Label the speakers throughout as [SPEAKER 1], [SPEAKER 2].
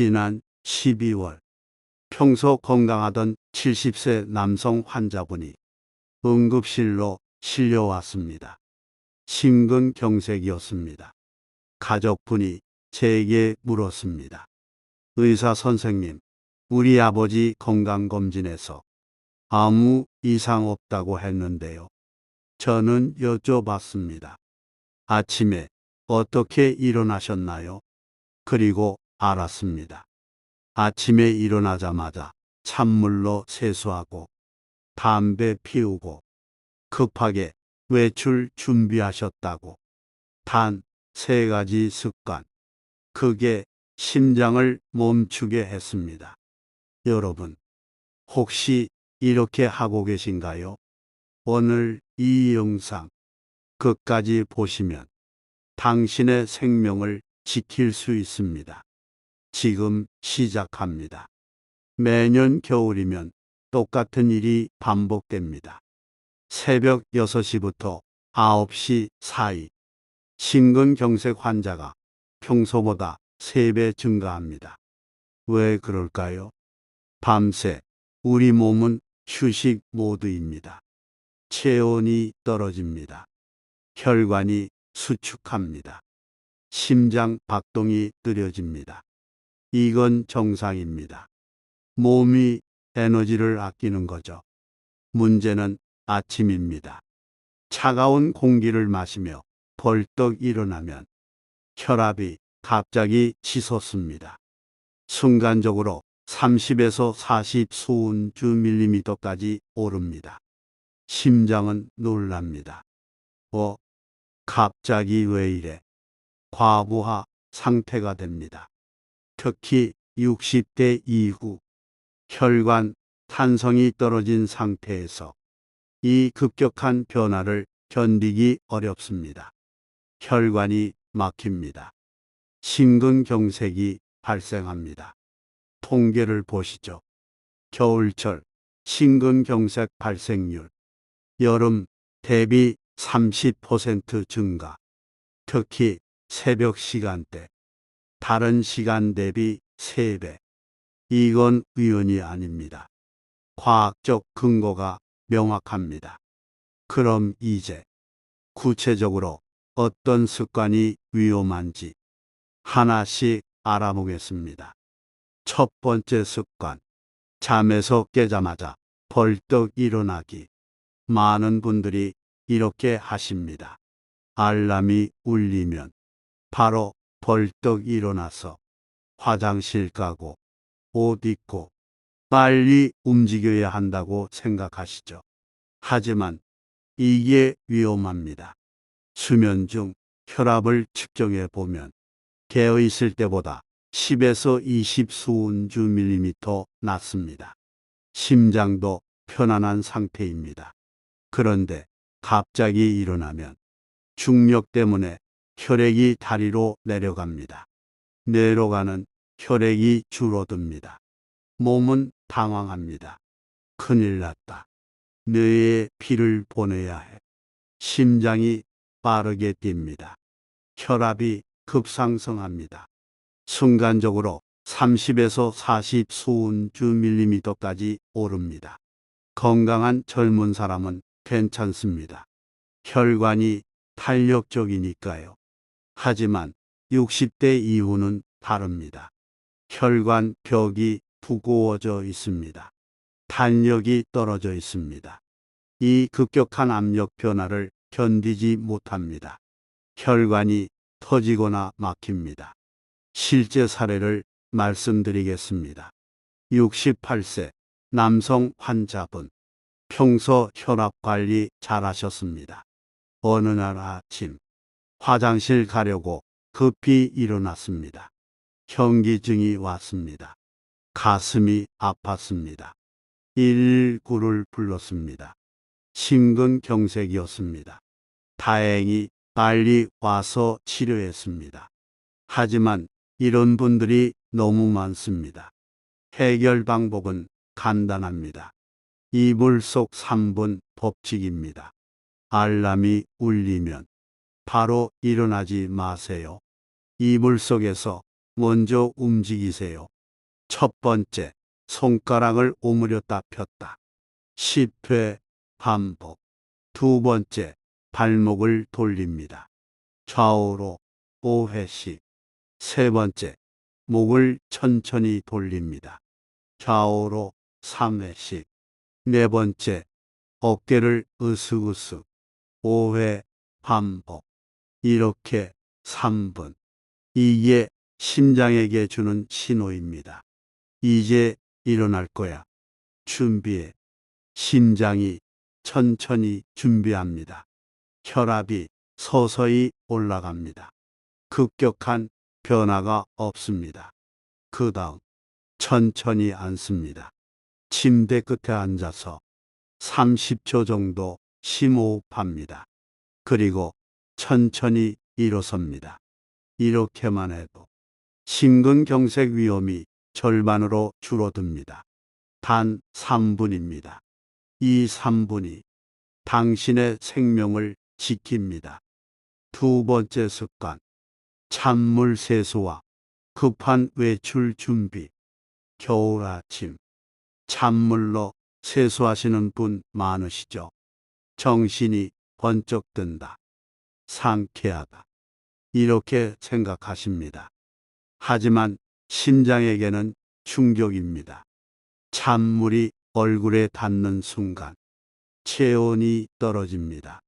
[SPEAKER 1] 지난 12월 평소 건강하던 70세 남성 환자분이 응급실로 실려왔습니다. 심근경색이었습니다. 가족분이 제게 물었습니다. 의사 선생님, 우리 아버지 건강검진에서 아무 이상 없다고 했는데요. 저는 여쭤봤습니다. 아침에 어떻게 일어나셨나요? 그리고 알았습니다. 아침에 일어나자마자 찬물로 세수하고 담배 피우고 급하게 외출 준비하셨다고. 단 3가지 습관. 그게 심장을 멈추게 했습니다. 여러분, 혹시 이렇게 하고 계신가요? 오늘 이 영상 끝까지 보시면 당신의 생명을 지킬 수 있습니다. 지금 시작합니다. 매년 겨울이면 똑같은 일이 반복됩니다. 새벽 6시부터 9시 사이 심근경색 환자가 평소보다 3배 증가합니다. 왜 그럴까요? 밤새 우리 몸은 휴식 모드입니다. 체온이 떨어집니다. 혈관이 수축합니다. 심장 박동이 느려집니다. 이건 정상입니다. 몸이 에너지를 아끼는 거죠. 문제는 아침입니다. 차가운 공기를 마시며 벌떡 일어나면 혈압이 갑자기 치솟습니다. 순간적으로 30에서 40 수은주 밀리미터까지 오릅니다. 심장은 놀랍니다. 갑자기 왜 이래? 과부하 상태가 됩니다. 특히 60대 이후 혈관 탄성이 떨어진 상태에서 이 급격한 변화를 견디기 어렵습니다. 혈관이 막힙니다. 심근경색이 발생합니다. 통계를 보시죠. 겨울철 심근경색 발생률, 여름 대비 30% 증가. 특히 새벽 시간대, 다른 시간 대비 3배. 이건 우연이 아닙니다. 과학적 근거가 명확합니다. 그럼 이제 구체적으로 어떤 습관이 위험한지 하나씩 알아보겠습니다. 첫 번째 습관, 잠에서 깨자마자 벌떡 일어나기. 많은 분들이 이렇게 하십니다. 알람이 울리면 바로 벌떡 일어나서 화장실 가고 옷 입고 빨리 움직여야 한다고 생각하시죠. 하지만 이게 위험합니다. 수면 중 혈압을 측정해 보면 깨어 있을 때보다 10에서 20 수은주 밀리미터 낮습니다. 심장도 편안한 상태입니다. 그런데 갑자기 일어나면 중력 때문에 혈액이 다리로 내려갑니다. 뇌로 가는 혈액이 줄어듭니다. 몸은 당황합니다. 큰일 났다. 뇌에 피를 보내야 해. 심장이 빠르게 뜁니다. 혈압이 급상승합니다. 순간적으로 30에서 40 수은주 밀리미터까지 오릅니다. 건강한 젊은 사람은 괜찮습니다. 혈관이 탄력적이니까요. 하지만 60대 이후는 다릅니다. 혈관 벽이 두꺼워져 있습니다. 탄력이 떨어져 있습니다. 이 급격한 압력 변화를 견디지 못합니다. 혈관이 터지거나 막힙니다. 실제 사례를 말씀드리겠습니다. 68세 남성 환자분. 평소 혈압 관리 잘하셨습니다. 어느 날 아침 화장실 가려고 급히 일어났습니다. 현기증이 왔습니다. 가슴이 아팠습니다. 119를 불렀습니다. 심근경색이었습니다. 다행히 빨리 와서 치료했습니다. 하지만 이런 분들이 너무 많습니다. 해결 방법은 간단합니다. 이불 속 3분 법칙입니다. 알람이 울리면 바로 일어나지 마세요. 이불 속에서 먼저 움직이세요. 첫 번째, 손가락을 오므렸다 폈다. 10회 반복. 두 번째, 발목을 돌립니다. 좌우로 5회씩. 세 번째, 목을 천천히 돌립니다. 좌우로 3회씩. 네 번째, 어깨를 으쓱으쓱 5회 반복. 이렇게 3분. 이게 심장에게 주는 신호입니다. 이제 일어날 거야. 준비해. 심장이 천천히 준비합니다. 혈압이 서서히 올라갑니다. 급격한 변화가 없습니다. 그 다음, 천천히 앉습니다. 침대 끝에 앉아서 30초 정도 심호흡합니다. 그리고 천천히 일어섭니다. 이렇게만 해도 심근경색 위험이 절반으로 줄어듭니다. 단 3분입니다. 이 3분이 당신의 생명을 지킵니다. 두 번째 습관, 찬물 세수와 급한 외출 준비. 겨울 아침, 찬물로 세수하시는 분 많으시죠? 정신이 번쩍 든다. 상쾌하다. 이렇게 생각하십니다. 하지만 심장에게는 충격입니다. 찬물이 얼굴에 닿는 순간 체온이 떨어집니다.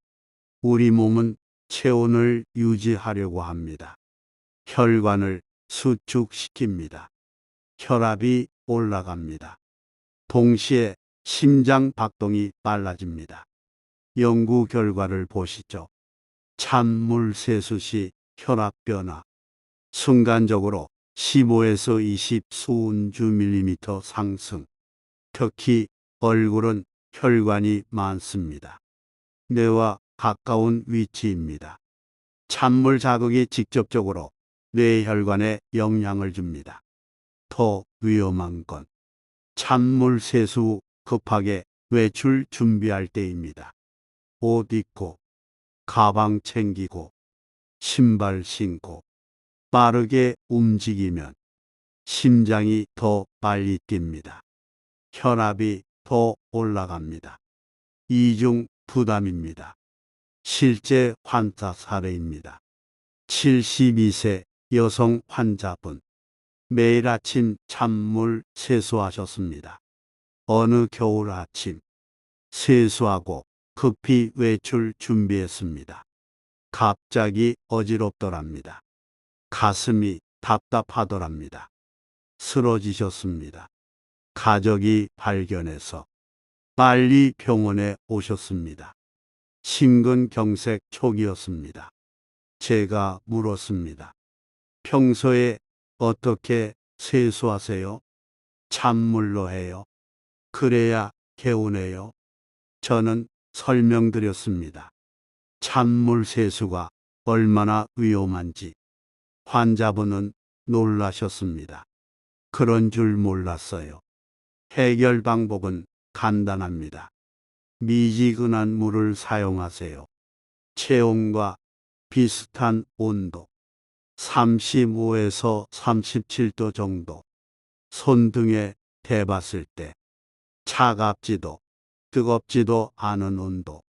[SPEAKER 1] 우리 몸은 체온을 유지하려고 합니다. 혈관을 수축시킵니다. 혈압이 올라갑니다. 동시에 심장 박동이 빨라집니다. 연구 결과를 보시죠. 찬물 세수 시 혈압 변화, 순간적으로 15에서 20 수은주 밀리미터 상승. 특히 얼굴은 혈관이 많습니다. 뇌와 가까운 위치입니다. 찬물 자극이 직접적으로 뇌혈관에 영향을 줍니다. 더 위험한 건 찬물 세수 후 급하게 외출 준비할 때입니다. 옷 입고, 가방 챙기고, 신발 신고, 빠르게 움직이면 심장이 더 빨리 뜁니다. 혈압이 더 올라갑니다. 이중 부담입니다. 실제 환자 사례입니다. 72세 여성 환자분. 매일 아침 찬물 세수하셨습니다. 어느 겨울 아침 세수하고 급히 외출 준비했습니다. 갑자기 어지럽더랍니다. 가슴이 답답하더랍니다. 쓰러지셨습니다. 가족이 발견해서 빨리 병원에 오셨습니다. 심근경색 초기였습니다. 제가 물었습니다. 평소에 어떻게 세수하세요? 찬물로 해요. 그래야 개운해요. 저는 설명드렸습니다. 찬물 세수가 얼마나 위험한지. 환자분은 놀라셨습니다. 그런 줄 몰랐어요. 해결 방법은 간단합니다. 미지근한 물을 사용하세요. 체온과 비슷한 온도, 35에서 37도 정도. 손등에 대봤을 때 차갑지도 뜨겁지도 않은 온도.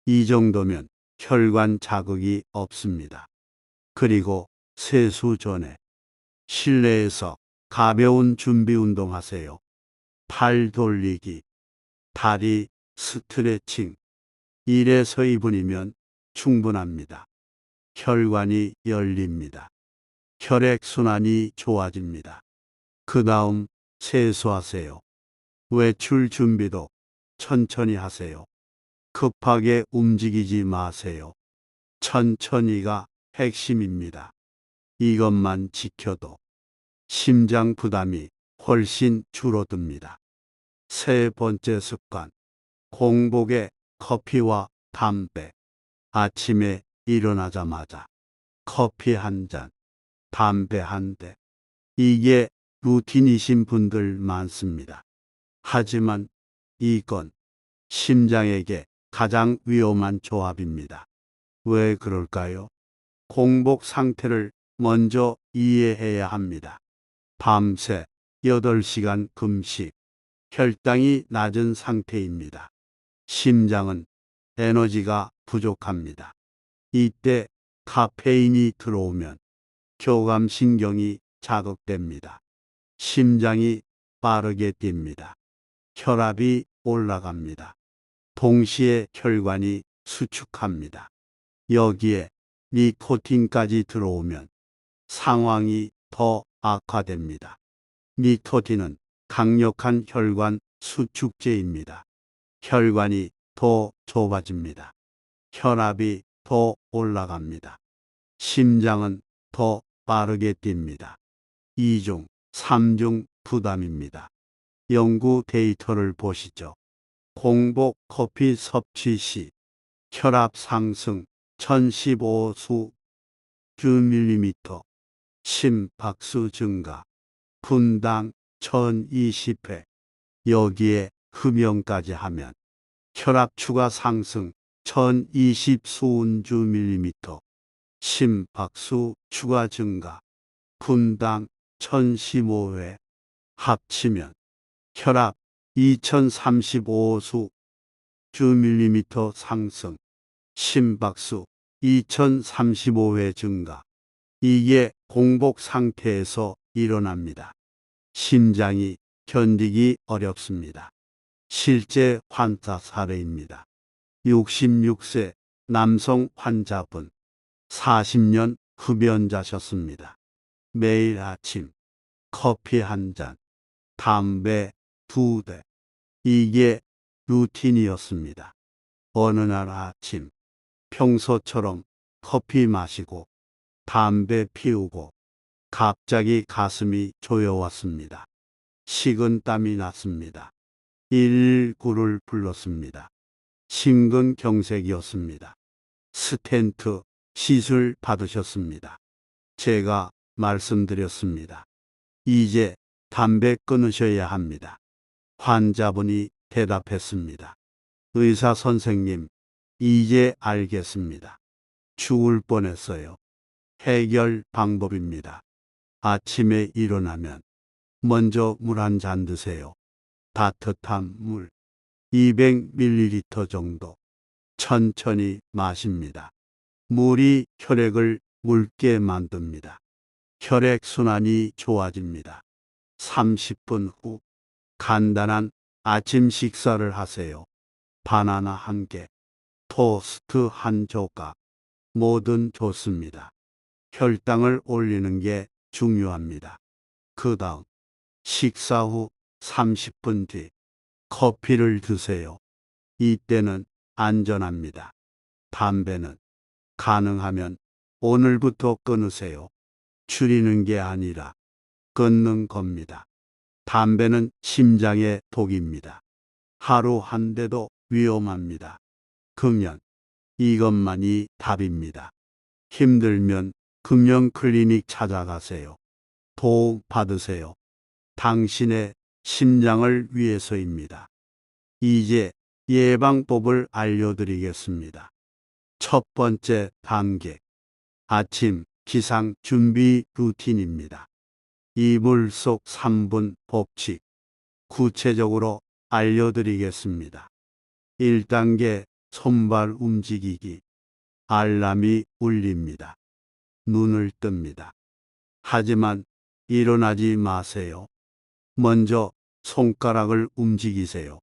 [SPEAKER 1] 이 정도면 혈관 자극이 없습니다. 그리고 세수 전에 실내에서 가벼운 준비 운동하세요. 팔 돌리기, 다리 스트레칭. 1에서 2분이면 충분합니다. 혈관이 열립니다. 혈액순환이 좋아집니다. 그 다음 세수하세요. 외출 준비도 천천히 하세요. 급하게 움직이지 마세요. 천천히가 핵심입니다. 이것만 지켜도 심장 부담이 훨씬 줄어듭니다. 세 번째 습관, 공복에 커피와 담배. 아침에 일어나자마자 커피 한 잔, 담배 한 대. 이게 루틴이신 분들 많습니다. 하지만 이건 심장에게 가장 위험한 조합입니다. 왜 그럴까요? 공복 상태를 먼저 이해해야 합니다. 밤새 8시간 금식, 혈당이 낮은 상태입니다. 심장은 에너지가 부족합니다. 이때 카페인이 들어오면 교감신경이 자극됩니다. 심장이 빠르게 뜁니다. 혈압이 올라갑니다. 동시에 혈관이 수축합니다. 여기에 니코틴까지 들어오면 상황이 더 악화됩니다. 니코틴은 강력한 혈관 수축제입니다. 혈관이 더 좁아집니다. 혈압이 더 올라갑니다. 심장은 더 빠르게 뜁니다. 2중, 3중 부담입니다. 연구 데이터를 보시죠. 공복 커피 섭취 시 혈압 상승 1015수 주밀리미터, 심박수 증가, 분당 1020회, 여기에 흡연까지 하면 혈압 추가 상승 1020 수운주 밀리미터, 심박수 추가 증가, 분당 1015회, 합치면 혈압 2035수 주밀리미터 상승, 심박수 2035회 증가. 이게 공복 상태에서 일어납니다. 심장이 견디기 어렵습니다. 실제 환자 사례입니다. 66세 남성 환자분, 40년 흡연자셨습니다. 매일 아침 커피 한 잔, 담배 2대. 이게 루틴이었습니다. 어느 날 아침 평소처럼 커피 마시고 담배 피우고 갑자기 가슴이 조여왔습니다. 식은 땀이 났습니다. 119를 불렀습니다. 심근경색이었습니다. 스텐트 시술 받으셨습니다. 제가 말씀드렸습니다. 이제 담배 끊으셔야 합니다. 환자분이 대답했습니다. 의사 선생님, 이제 알겠습니다. 죽을 뻔했어요. 해결 방법입니다. 아침에 일어나면 먼저 물 한 잔 드세요. 따뜻한 물 200ml 정도 천천히 마십니다. 물이 혈액을 묽게 만듭니다. 혈액순환이 좋아집니다. 30분 후 간단한 아침 식사를 하세요. 바나나 한 개, 토스트 한 조각, 뭐든 좋습니다. 혈당을 올리는 게 중요합니다. 그 다음 식사 후 30분 뒤 커피를 드세요. 이때는 안전합니다. 담배는 가능하면 오늘부터 끊으세요. 줄이는 게 아니라 끊는 겁니다. 담배는 심장에 독입니다. 하루 한 대도 위험합니다. 금연, 이것만이 답입니다. 힘들면 금연 클리닉 찾아가세요. 도움 받으세요. 당신의 심장을 위해서입니다. 이제 예방법을 알려드리겠습니다. 첫 번째 단계, 아침 기상 준비 루틴입니다. 이불 속 3분 법칙, 구체적으로 알려드리겠습니다. 1단계 손발 움직이기, 알람이 울립니다. 눈을 뜹니다. 하지만 일어나지 마세요. 먼저 손가락을 움직이세요.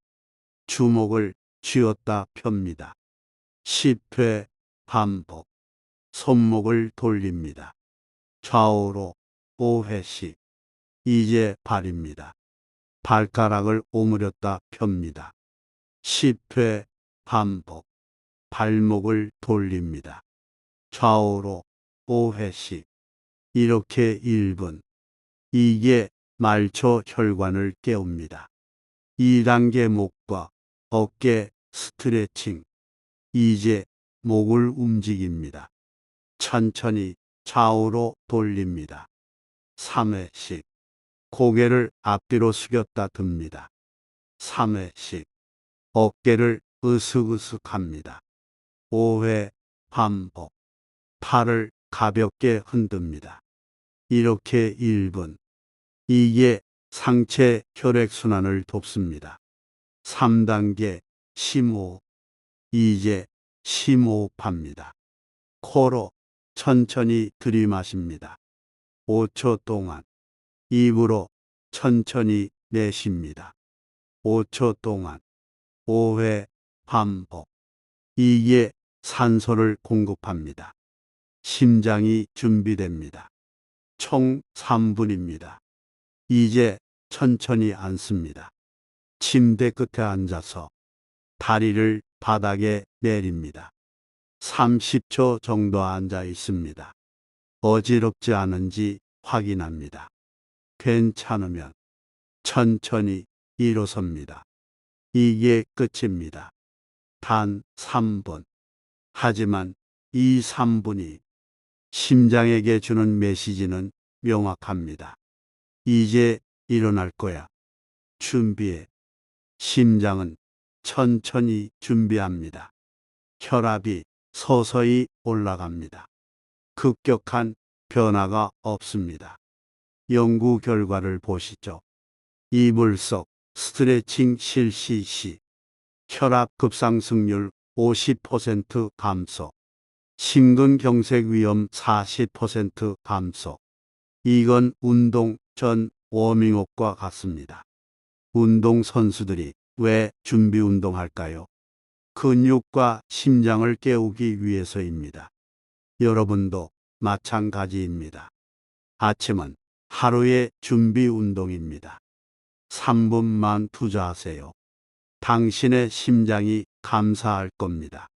[SPEAKER 1] 주먹을 쥐었다 펴니다. 10회 반복. 손목을 돌립니다. 좌우로 5회씩. 이제 발입니다. 발가락을 오므렸다 펴니다. 10회 반복. 발목을 돌립니다. 좌우로 5회씩. 이렇게 1분. 이게 말초 혈관을 깨웁니다. 2단계 목과 어깨 스트레칭. 이제 목을 움직입니다. 천천히 좌우로 돌립니다. 3회씩. 고개를 앞뒤로 숙였다 듭니다. 3회씩. 어깨를 으슥으슥합니다. 5회 반복. 팔을 가볍게 흔듭니다. 이렇게 1분. 이게 상체 혈액순환을 돕습니다. 3단계 심호흡. 이제 심호흡합니다. 코로 천천히 들이마십니다. 5초 동안. 입으로 천천히 내쉽니다. 5초 동안. 5회 반복. 이게 산소를 공급합니다. 심장이 준비됩니다. 총 3분입니다. 이제 천천히 앉습니다. 침대 끝에 앉아서 다리를 바닥에 내립니다. 30초 정도 앉아 있습니다. 어지럽지 않은지 확인합니다. 괜찮으면 천천히 일어섭니다. 이게 끝입니다. 단 3분. 하지만 이 3분이 심장에게 주는 메시지는 명확합니다. 이제 일어날 거야. 준비해. 심장은 천천히 준비합니다. 혈압이 서서히 올라갑니다. 급격한 변화가 없습니다. 연구 결과를 보시죠. 이불 속 스트레칭 실시 시 혈압 급상승률 50% 감소, 심근경색 위험 40% 감소. 이건 운동 전 워밍업과 같습니다. 운동선수들이 왜 준비 운동할까요? 근육과 심장을 깨우기 위해서입니다. 여러분도 마찬가지입니다. 아침은 하루의 준비 운동입니다. 3분만 투자하세요. 당신의 심장이 감사할 겁니다.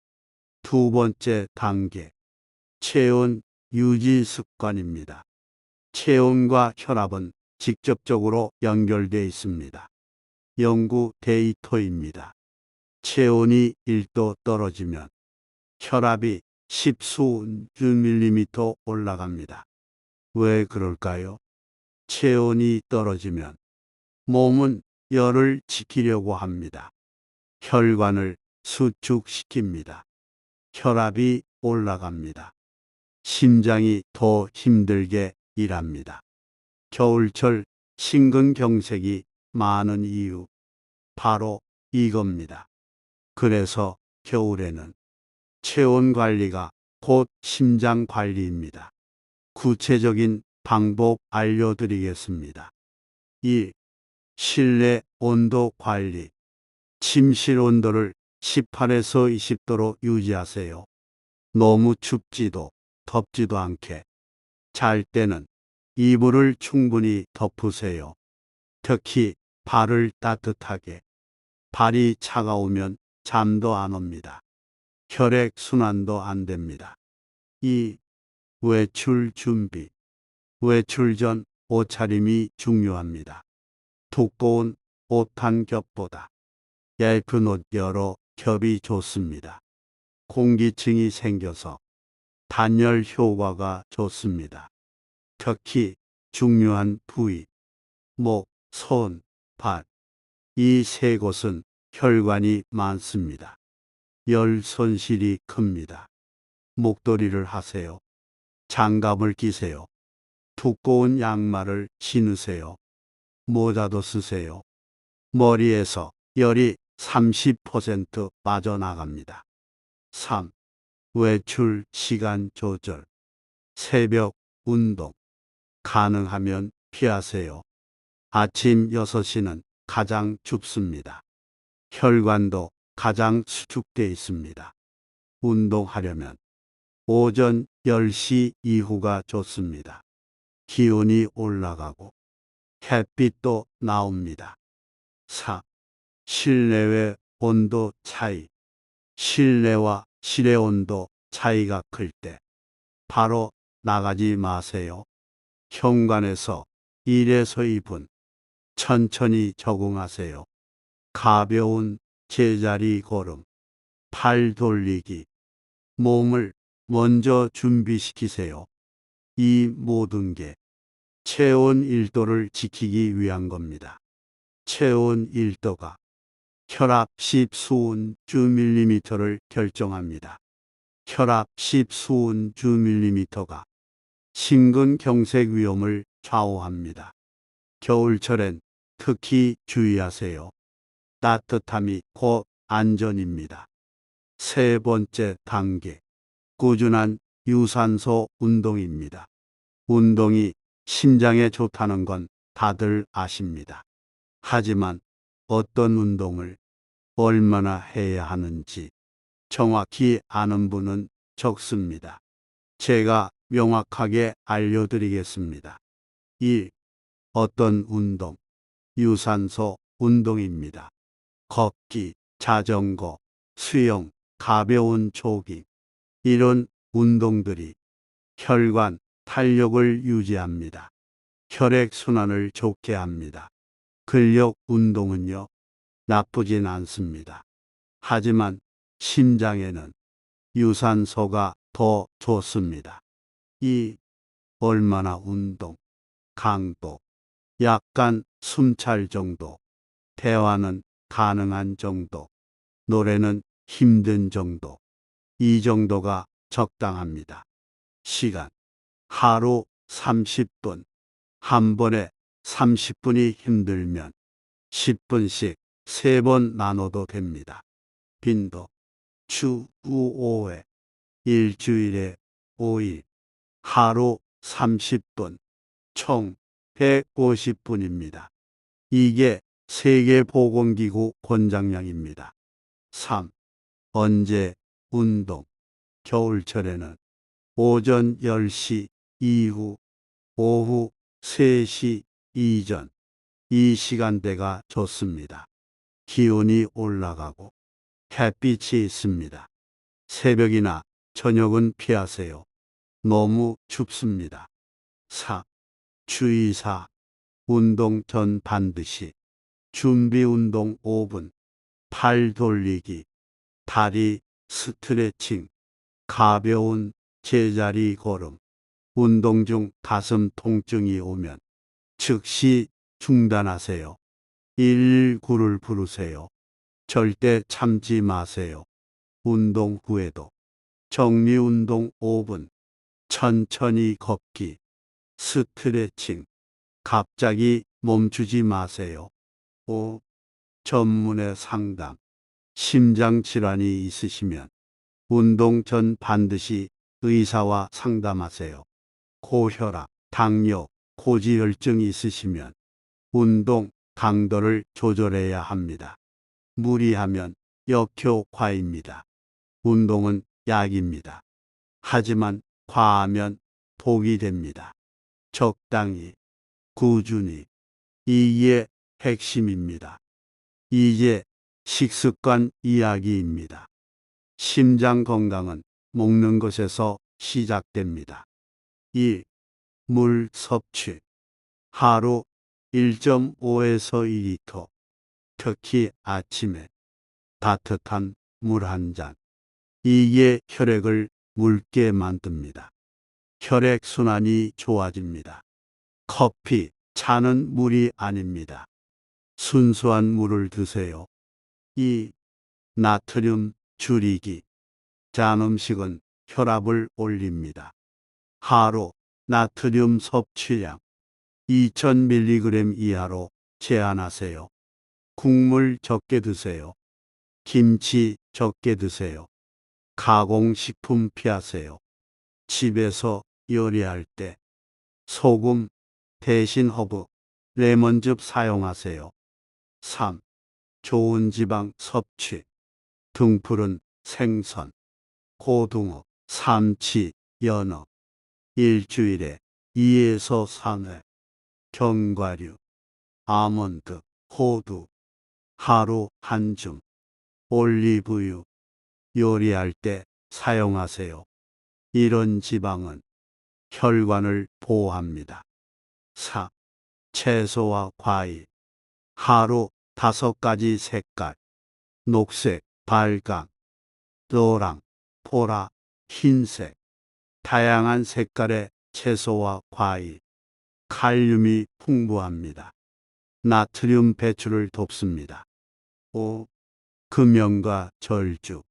[SPEAKER 1] 두 번째 단계, 체온 유지 습관입니다. 체온과 혈압은 직접적으로 연결되어 있습니다. 연구 데이터입니다. 체온이 1도 떨어지면 혈압이 십수준 밀리미터 올라갑니다. 왜 그럴까요? 체온이 떨어지면 몸은 열을 지키려고 합니다. 혈관을 수축시킵니다. 혈압이 올라갑니다. 심장이 더 힘들게 일합니다. 겨울철 심근경색이 많은 이유, 바로 이겁니다. 그래서 겨울에는 체온 관리가 곧 심장 관리입니다. 구체적인 방법 알려드리겠습니다. 1. 실내 온도 관리. 침실 온도를 18에서 20도로 유지하세요. 너무 춥지도 덥지도 않게. 잘 때는 이불을 충분히 덮으세요. 특히 발을 따뜻하게. 발이 차가우면 잠도 안 옵니다. 혈액 순환도 안 됩니다. 2. 외출 준비. 외출 전 옷차림이 중요합니다. 두꺼운 옷 한 겹보다 얇은 옷 여러 겹이 좋습니다. 공기층이 생겨서 단열 효과가 좋습니다. 특히 중요한 부위, 목, 손, 발, 이 세 곳은 혈관이 많습니다. 열 손실이 큽니다. 목도리를 하세요. 장갑을 끼세요. 두꺼운 양말을 신으세요. 모자도 쓰세요. 머리에서 열이 30% 빠져나갑니다. 3. 외출 시간 조절. 새벽 운동. 가능하면 피하세요. 아침 6시는 가장 춥습니다. 혈관도 가장 수축되어 있습니다. 운동하려면 오전 10시 이후가 좋습니다. 기온이 올라가고 햇빛도 나옵니다. 4. 실내외 온도 차이. 실내와 실외 온도 차이가 클 때 바로 나가지 마세요. 현관에서 1에서 2분 천천히 적응하세요. 가벼운 제자리 걸음, 팔 돌리기, 몸을 먼저 준비시키세요. 이 모든 게 체온 1도를 지키기 위한 겁니다. 체온 1도가 혈압 10수운/주 밀리미터를 결정합니다. 혈압 10수운/주 밀리미터가 심근경색 위험을 좌우합니다. 겨울철엔 특히 주의하세요. 따뜻함이 곧 안전입니다. 세 번째 단계, 꾸준한 유산소 운동입니다. 운동이 심장에 좋다는 건 다들 아십니다. 하지만 어떤 운동을 얼마나 해야 하는지 정확히 아는 분은 적습니다. 제가 명확하게 알려드리겠습니다. 1. 어떤 운동? 유산소 운동입니다. 걷기, 자전거, 수영, 가벼운 조깅. 이런 운동들이 혈관, 탄력을 유지합니다. 혈액순환을 좋게 합니다. 근력 운동은요, 나쁘진 않습니다. 하지만 심장에는 유산소가 더 좋습니다. 이 얼마나 운동, 강도, 약간 숨찰 정도, 대화는 가능한 정도, 노래는 힘든 정도, 이 정도가 적당합니다. 시간, 하루 30분, 한 번에 30분이 힘들면 10분씩 3번 나눠도 됩니다. 빈도, 주 5회, 일주일에 5일, 하루 30분, 총 150분입니다. 이게 세계보건기구 권장량입니다. 3. 언제 운동? 겨울철에는 오전 10시 이후, 오후 3시 이전, 이 시간대가 좋습니다. 기온이 올라가고 햇빛이 있습니다. 새벽이나 저녁은 피하세요. 너무 춥습니다. 4. 주의사. 운동 전 반드시 준비 운동 5분, 팔 돌리기, 다리 스트레칭, 가벼운 제자리 걸음. 운동 중 가슴 통증이 오면 즉시 중단하세요. 119를 부르세요. 절대 참지 마세요. 운동 후에도 정리 운동 5분, 천천히 걷기, 스트레칭, 갑자기 멈추지 마세요. 5. 전문의 상담. 심장 질환이 있으시면 운동 전 반드시 의사와 상담하세요. 고혈압, 당뇨, 고지혈증이 있으시면 운동 강도를 조절해야 합니다. 무리하면 역효과입니다. 운동은 약입니다. 하지만 과하면 독이 됩니다. 적당히, 꾸준히, 이게 핵심입니다. 이제 식습관 이야기입니다. 심장 건강은 먹는 것에서 시작됩니다. 1. 물 섭취. 하루 1.5에서 2리터. 특히 아침에 따뜻한 물 한 잔. 이게 혈액을 묽게 만듭니다. 혈액순환이 좋아집니다. 커피, 차는 물이 아닙니다. 순수한 물을 드세요. 2. 나트륨 줄이기. 짠 음식은 혈압을 올립니다. 하루 나트륨 섭취량 2000mg 이하로 제한하세요. 국물 적게 드세요. 김치 적게 드세요. 가공식품 피하세요. 집에서 요리할 때 소금 대신 허브, 레몬즙 사용하세요. 3. 좋은 지방 섭취. 등푸른 생선, 고등어, 삼치, 연어. 일주일에 2에서 3회. 견과류, 아몬드, 호두. 하루 한 줌. 올리브유. 요리할 때 사용하세요. 이런 지방은 혈관을 보호합니다. 4. 채소와 과일. 하루 5가지 색깔. 녹색, 빨강, 노랑, 보라, 흰색. 다양한 색깔의 채소와 과일. 칼륨이 풍부합니다. 나트륨 배출을 돕습니다. 5. 금연과 절주.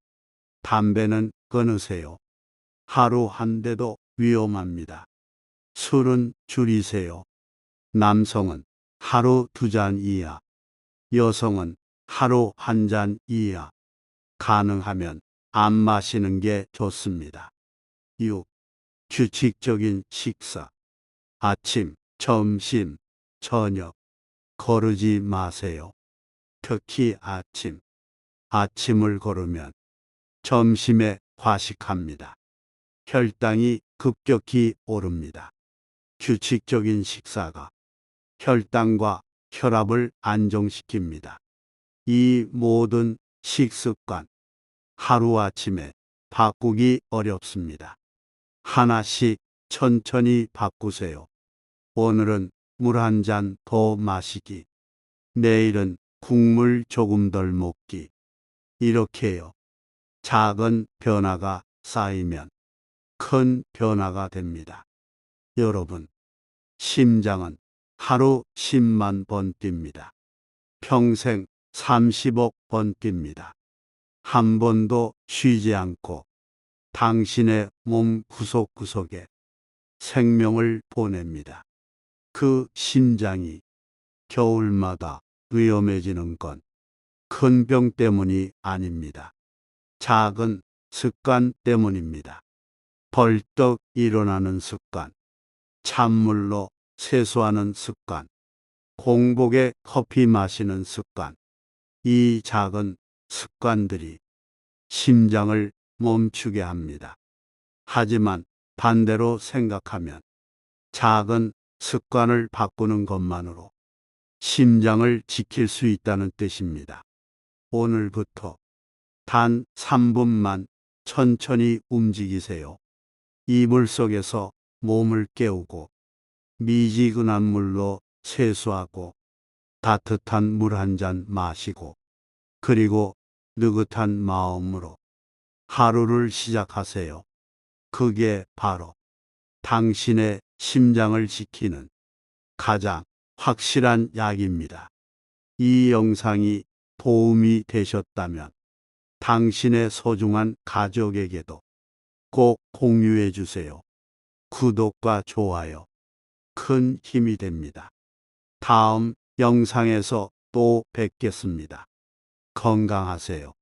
[SPEAKER 1] 담배는 끊으세요. 하루 한 대도 위험합니다. 술은 줄이세요. 남성은 하루 2잔 이하, 여성은 하루 1잔 이하. 가능하면 안 마시는 게 좋습니다. 6. 규칙적인 식사. 아침, 점심, 저녁 거르지 마세요. 특히 아침. 아침을 거르면 점심에 과식합니다. 혈당이 급격히 오릅니다. 규칙적인 식사가 혈당과 혈압을 안정시킵니다. 이 모든 식습관 하루아침에 바꾸기 어렵습니다. 하나씩 천천히 바꾸세요. 오늘은 물 한 잔 더 마시기. 내일은 국물 조금 덜 먹기. 이렇게요. 작은 변화가 쌓이면 큰 변화가 됩니다. 여러분, 심장은 하루 10만 번 뜁니다. 평생 30억 번 뜁니다. 한 번도 쉬지 않고 당신의 몸 구석구석에 생명을 보냅니다. 그 심장이 겨울마다 위험해지는 건 큰 병 때문이 아닙니다. 작은 습관 때문입니다. 벌떡 일어나는 습관, 찬물로 세수하는 습관, 공복에 커피 마시는 습관. 이 작은 습관들이 심장을 멈추게 합니다. 하지만 반대로 생각하면 작은 습관을 바꾸는 것만으로 심장을 지킬 수 있다는 뜻입니다. 오늘부터 단 3분만 천천히 움직이세요. 이불 속에서 몸을 깨우고 미지근한 물로 세수하고 따뜻한 물 한 잔 마시고 그리고 느긋한 마음으로 하루를 시작하세요. 그게 바로 당신의 심장을 지키는 가장 확실한 약입니다. 이 영상이 도움이 되셨다면 당신의 소중한 가족에게도 꼭 공유해 주세요. 구독과 좋아요, 큰 힘이 됩니다. 다음 영상에서 또 뵙겠습니다. 건강하세요.